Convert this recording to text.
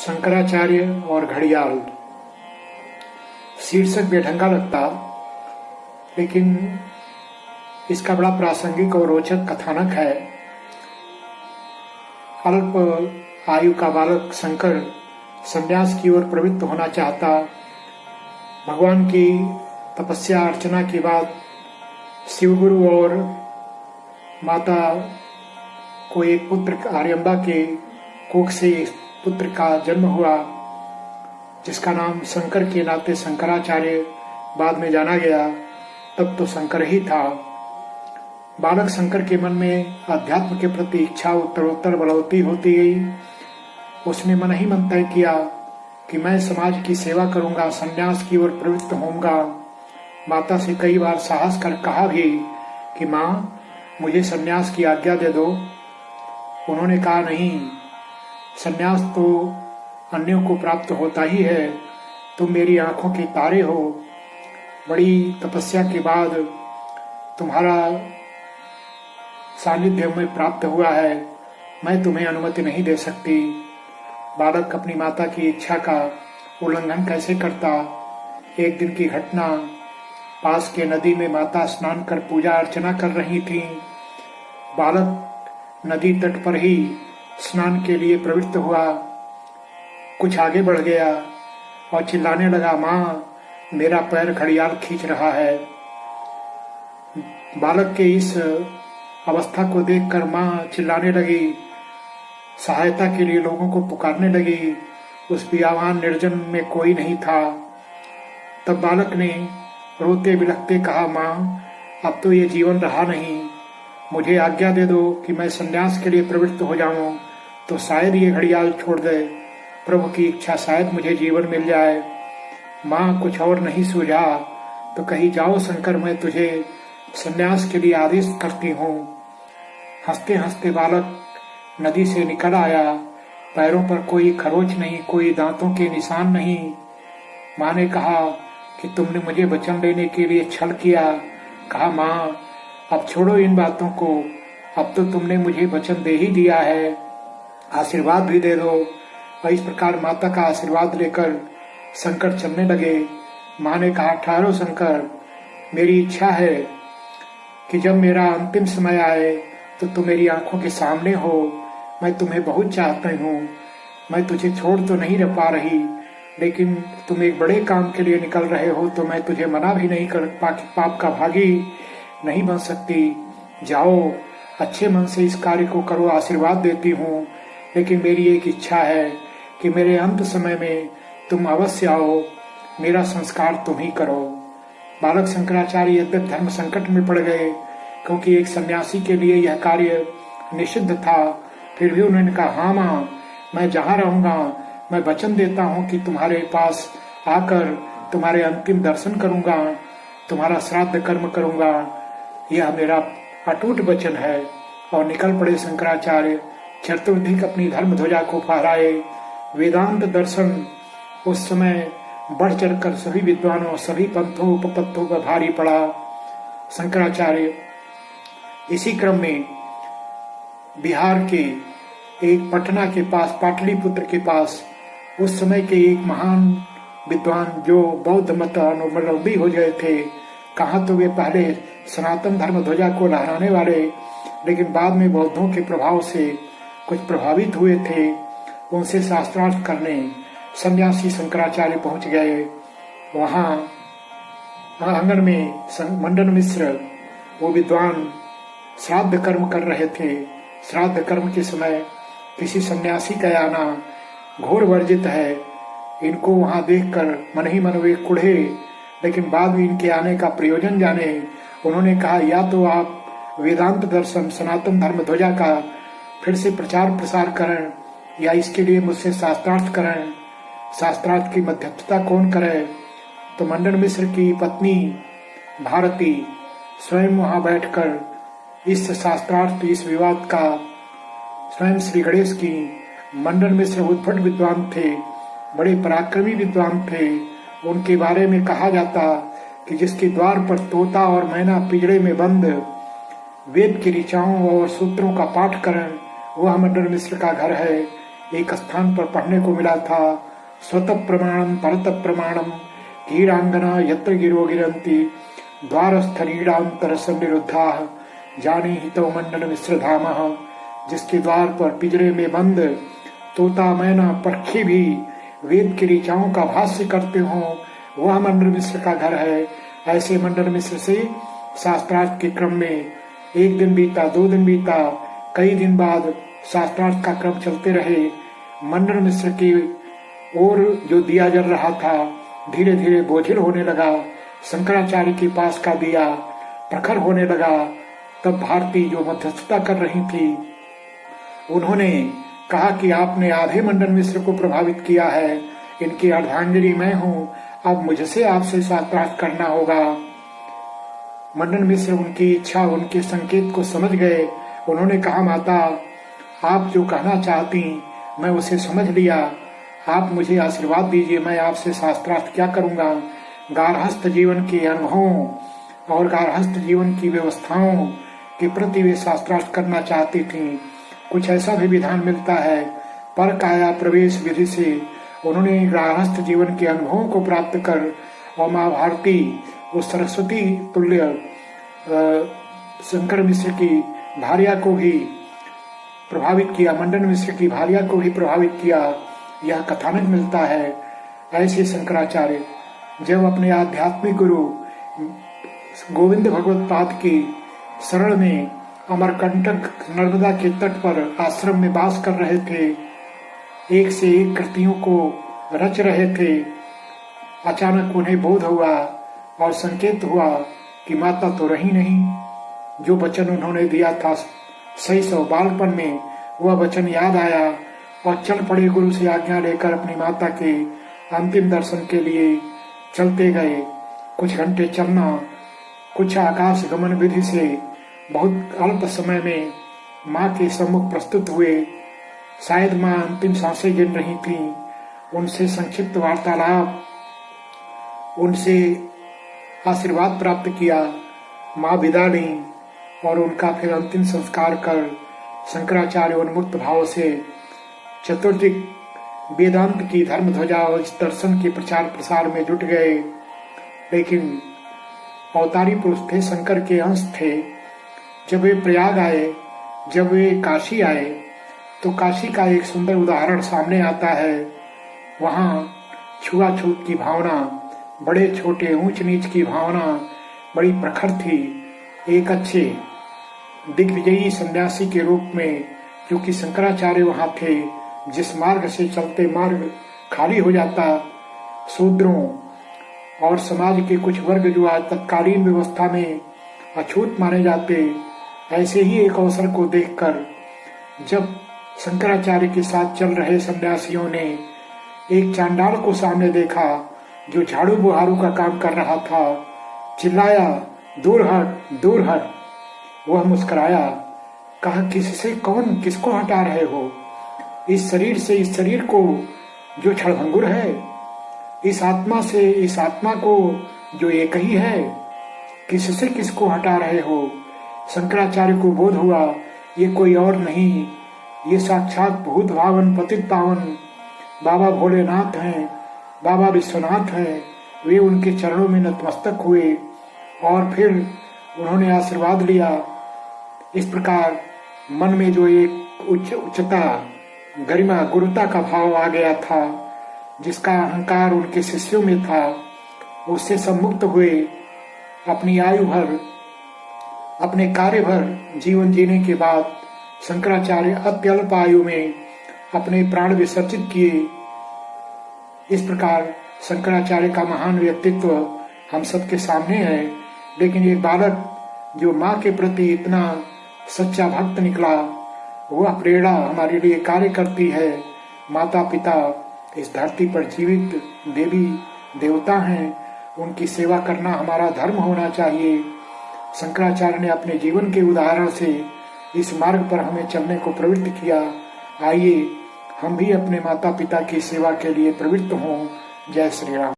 शंकराचार्य और घड़ियाल। शीर्षक बेढंगा लगता, लेकिन इसका बड़ा प्रासंगिक और रोचक कथानक है। अल्प आयु का बालक शंकर संन्यास की ओर प्रवृत्त होना चाहता। भगवान की तपस्या अर्चना के बाद शिवगुरु और माता को एक पुत्र आर्यम्बा के कोख से पुत्र का जन्म हुआ, जिसका नाम शंकर के नाते शंकराचार्य बाद में जाना गया। तब तो शंकर ही था। बालक शंकर के मन में अध्यात्म के प्रति इच्छा उत्तरोत्तर बलवती होती गई। उसने मन ही मन तय किया कि मैं समाज की सेवा करूंगा, संन्यास की ओर प्रवृत्त होऊंगा। माता से कई बार साहस कर कहा भी कि माँ, मुझे संन्यास की आज्ञा दे दो। उन्होंने कहा, नहीं, संन्यास तो अन्यों को प्राप्त होता ही है। तुम मेरी आंखों के तारे हो। बड़ी तपस्या के बाद तुम्हारा सानिध्य में प्राप्त हुआ है। मैं तुम्हें अनुमति नहीं दे सकती। बालक अपनी माता की इच्छा का उल्लंघन कैसे करता। एक दिन की घटना, पास के नदी में माता स्नान कर पूजा अर्चना कर रही थी। बालक नदी तट पर ही स्नान के लिए प्रवृत्त हुआ। कुछ आगे बढ़ गया और चिल्लाने लगा, माँ, मेरा पैर घड़ियाल खींच रहा है। बालक के इस अवस्था को देखकर माँ चिल्लाने लगी, सहायता के लिए लोगों को पुकारने लगी। उस बियावान निर्जन में कोई नहीं था। तब बालक ने रोते बिलखते कहा, माँ, अब तो ये जीवन रहा नहीं। मुझे आज्ञा दे दो कि मैं संन्यास के लिए प्रवृत्त हो जाऊं, तो शायद ये घड़ियाल छोड़ दे। प्रभु की इच्छा, शायद मुझे जीवन मिल जाए। माँ, कुछ और नहीं सूझा तो कही, जाओ शंकर, मैं तुझे संन्यास के लिए आदेश करती हूँ। हंसते हंसते बालक नदी से निकल आया। पैरों पर कोई खरोच नहीं, कोई दांतों के निशान नहीं। माँ ने कहा कि तुमने मुझे वचन लेने के लिए छल किया। कहा, माँ, अब छोड़ो इन बातों को। अब तो तुमने मुझे वचन दे ही दिया है, आशीर्वाद भी दे दो। और इस प्रकार माता का आशीर्वाद लेकर शंकर चलने लगे। माँ ने कहा, ठहरो शंकर, मेरी इच्छा है कि जब मेरा अंतिम समय आए तो तुम मेरी आंखों के सामने हो। मैं तुम्हें बहुत चाहती हूँ। मैं तुझे छोड़ तो नहीं रह पा रही, लेकिन तुम एक बड़े काम के लिए निकल रहे हो, तो मैं तुझे मना भी नहीं कर पाप का भागी नहीं बन सकती। जाओ, अच्छे मन से इस कार्य को करो, आशीर्वाद देती हूँ। लेकिन मेरी एक इच्छा है कि मेरे अंत समय में तुम अवश्य आओ, मेरा संस्कार तुम ही करो। बालक शंकराचार्य यद्यपि धर्म संकट में पड़ गए, क्योंकि एक सन्यासी के लिए यह कार्य निषिद्ध था, फिर भी उन्होंने कहा, हाँ माँ, मैं जहाँ रहूंगा, मैं वचन देता हूँ कि तुम्हारे पास आकर तुम्हारे अंतिम दर्शन करूंगा, तुम्हारा श्राद्ध कर्म करूंगा। यह मेरा अटूट वचन है। और निकल पड़े शंकराचार्य। चतुर्धिक अपनी धर्म ध्वजा को फहराए। वेदांत दर्शन उस समय बढ़ चढ़कर सभी विद्वानों, सभी पंथों उपपंथों पर भारी पड़ा। शंकराचार्य इसी क्रम में बिहार के एक पटना के पास, पाटलिपुत्र के पास, उस समय के एक महान विद्वान जो बौद्ध मत अनुमलंबी हो गए थे। कहा तो वे पहले सनातन धर्म ध्वजा को लहराने वाले, लेकिन बाद में बौद्धों के प्रभाव से कुछ प्रभावित हुए थे। उनसे शास्त्रार्थ करने सन्यासी शंकराचार्य पहुंच गए। वहां आंगन में मंडन मिश्र, वो विद्वान, श्राद्ध कर्म कर रहे थे। श्राद्ध कर्म के समय किसी सन्यासी का आना घोर वर्जित है। इनको वहां देखकर मन ही मन वे कुढ़े, लेकिन बाद में इनके आने का प्रयोजन जाने। उन्होंने कहा, या तो आप वेदांत दर्शन, सनातन धर्म ध्वजा का फिर से प्रचार प्रसार करें, या इसके लिए मुझसे शास्त्रार्थ करें। शास्त्रार्थ की मध्यस्थता कौन करे? तो मंडन मिश्र की पत्नी भारती स्वयं वहां बैठकर इस शास्त्रार्थ, इस विवाद का स्वयं श्री गणेश की। मंडन मिश्र उद्भट विद्वान थे, बड़े पराक्रमी विद्वान थे। उनके बारे में कहा जाता कि जिसके द्वार पर तोता और मैना पिंजड़े में बंद वेद की ऋचाओं और सूत्रों का पाठ करें, वह मंडन मिश्र का घर है। एक स्थान पर पढ़ने को मिला था, स्वतः प्रमाणम परत प्रमाणम कीरांगना यत्र गिरो गिरंती द्वारस्थलीड़ांतर निरुद्धा जानी हितो मंडन मिश्र धाम। जिसके द्वार पर पिंजरे में बंद तोता मैना पक्षी भी वेद की ऋचाओं का भाष्य करते हो, वह मंडन मिश्र का घर है। ऐसे मंडन मिश्र से शास्त्रार्थ के क्रम में एक दिन बीता, 2 दिन बीता, कई दिन बाद शास्त्रार्थ का क्रम चलते रहे। मंडन मिश्र की ओर जो दिया जल रहा था धीरे धीरे बोझिल होने लगा। शंकराचार्य के पास का दिया प्रखर होने लगा। तब भारती जो मध्यस्थता कर रही थी, उन्होंने कहा कि आपने आधे मंडन मिश्र को प्रभावित किया है, इनकी अर्धांगिनी मैं हूँ, अब मुझसे आपसे शास्त्रार्थ करना होगा। मंडन मिश्र उनकी इच्छा, उनके संकेत को समझ गए। उन्होंने कहा, माता आप जो कहना चाहती मैं उसे समझ लिया, आप मुझे आशीर्वाद दीजिए, मैं आपसे शास्त्रार्थ क्या करूंगा। गार्हस्थ जीवन के अनुभवों और गार्हस्थ जीवन की व्यवस्थाओं के प्रति वे शास्त्रार्थ करना चाहती थी। कुछ ऐसा भी विधान मिलता है, पर काया प्रवेश विधि से उन्होंने गार्हस्थ जीवन के अनुभवों को प्राप्त कर और माँ भारती उस सरस्वती तुल्य शंकर मिश्र की भार्या को भी प्रभावित किया, मंडन मिश्र की भार्या को भी प्रभावित किया, यह कथानक मिलता है। ऐसे शंकराचार्य जब अपने आध्यात्मिक गुरु गोविंद भगवत पाद की शरण में अमरकंटक नर्मदा के तट पर आश्रम में वास कर रहे थे, एक से एक कृतियों को रच रहे थे, अचानक उन्हें बोध हुआ और संकेत हुआ कि माता तो रही नहीं। जो वचन उन्होंने दिया था शैशव बालपन में, वह वचन याद आया और चल पड़े गुरु से आज्ञा लेकर अपनी माता के अंतिम दर्शन के लिए चलते गए। कुछ घंटे चलना, कुछ आकाश गमन विधि से बहुत अल्प समय में माँ के सम्मुख प्रस्तुत हुए। शायद माँ अंतिम सांसें गिन रही थी। उनसे संक्षिप्त वार्तालाप, उनसे आशीर्वाद प्राप्त किया, माँ विदा ली और उनका फिर अंतिम संस्कार कर शंकराचार्य उन्मुक्त भाव से चतुर्दिक वेदांत की धर्म ध्वजा और इस दर्शन के प्रचार प्रसार में जुट गए। लेकिन अवतारी पुरुष थे, शंकर के अंश थे। जब वे प्रयाग आए, जब वे काशी आए, तो काशी का एक सुंदर उदाहरण सामने आता है। वहाँ छुआछूत की भावना, बड़े छोटे ऊंच नीच की भावना बड़ी प्रखर थी। एक अच्छे दिग्विजयी सन्यासी के रूप में, क्योंकि शंकराचार्य वहाँ थे, जिस मार्ग से चलते मार्ग खाली हो जाता, शूद्रों और समाज के कुछ वर्ग जो आज तत्कालीन व्यवस्था में अछूत माने जाते, ऐसे ही एक अवसर को देखकर जब शंकराचार्य के साथ चल रहे सन्यासियों ने एक चांडाल को सामने देखा जो झाड़ू बुहारू का काम कर रहा था, चिल्लाया, दूर हट, दूर हट। वह मुस्कुराया, कहा, किससे, कौन, किसको हटा रहे हो? इस शरीर से, इस शरीर को जो क्षणभंगुर है, इस आत्मा से, इस आत्मा को जो एक ही है, किससे किसको हटा रहे हो? शंकराचार्य को बोध हुआ ये कोई और नहीं, ये साक्षात भूत भावन पतित पावन बाबा भोलेनाथ हैं, बाबा विश्वनाथ हैं। वे उनके चरणों में नतमस्तक हुए और फिर उन्होंने आशीर्वाद लिया। इस प्रकार मन में जो एक उच्चता, गरिमा, गुरुता का भाव आ गया था, जिसका अहंकार उनके शिष्यों में था, उससे सम्मुक्त हुए। अपनी आयु भर, अपने कार्य भर जीवन जीने के बाद शंकराचार्य अत्यल्प आयु में अपने प्राण विसर्जित किए। इस प्रकार शंकराचार्य का महान व्यक्तित्व हम सबके सामने है। लेकिन एक बालक जो माँ के प्रति इतना सच्चा भक्त निकला, वह प्रेरणा हमारे लिए कार्य करती है। माता पिता इस धरती पर जीवित देवी देवता हैं, उनकी सेवा करना हमारा धर्म होना चाहिए। शंकराचार्य ने अपने जीवन के उदाहरण से इस मार्ग पर हमें चलने को प्रवृत्त किया। आइए हम भी अपने माता पिता की सेवा के लिए प्रवृत्त हों। जय श्री राम।